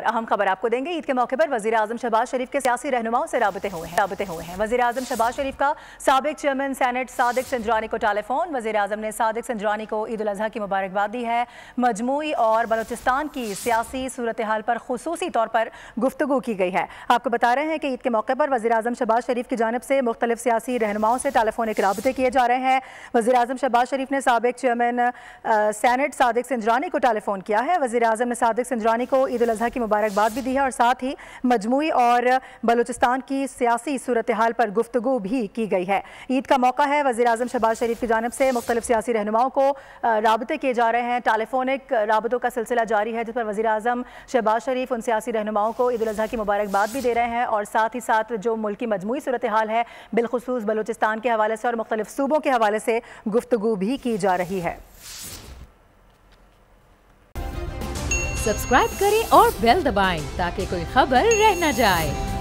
अहम खबर आपको देंगे। ईद के मौके पर वज़ीर आज़म शहबाज शरीफ के सियासी रहनुमाओं से राबते हुए हैं। वज़ीर आज़म शहबाज शरीफ का साबिक चेयरमैन सेनेट सादिक सिंजरानी को टेलीफोन। वज़ीर आज़म ने सादिक सिंजरानी को ईद उल अज़हा की मुबारकबाद दी है। मजमूई और बलूचिस्तान की सियासी सूरत हाल पर खुसूसी तौर पर गुफ्तगू की गई है। आपको बता रहे हैं कि ईद के मौके पर वज़ीर आज़म शहबाज शरीफ की जानिब से मुख्तलिफ सियासी रहनुमाओं से टेलीफोनिक राबते किए जा रहे हैं। वज़ीर आज़म शहबाज शरीफ ने साबिक चेयरमैन सेनेट सादिक सिंजरानी को टेलीफोन किया है। वज़ीर आज़म ने सादिक सिंजरानी को ईद उल अज़हा की मुबारकबाद भी दी है और साथ ही मजमूई और बलूचिस्तान की सियासी सूरत हाल पर गुफ्तगू भी की गई है। ईद का मौका है, वज़ीर आज़म शहबाज शरीफ की जानिब से मुख्तलिफ सियासी रहनुमाओं को राबते किए जा रहे हैं। टेलीफोनिक राबतों का सिलसिला जारी है, जिस पर वज़ीर आज़म शहबाज शरीफ उन सियासी रहनुमाओं को ईद उल अज़हा की मुबारकबाद भी दे रहे हैं और साथ ही साथ जो मुल्क की मजमूई सूरत हाल है बिलखुसूस बलूचिस्तान के हवाले से और मुख्तलिफ सूबों के हवाले से गुफ्तगू भी की जा रही है। सब्सक्राइब करें और बेल दबाएं ताकि कोई खबर रह न जाए।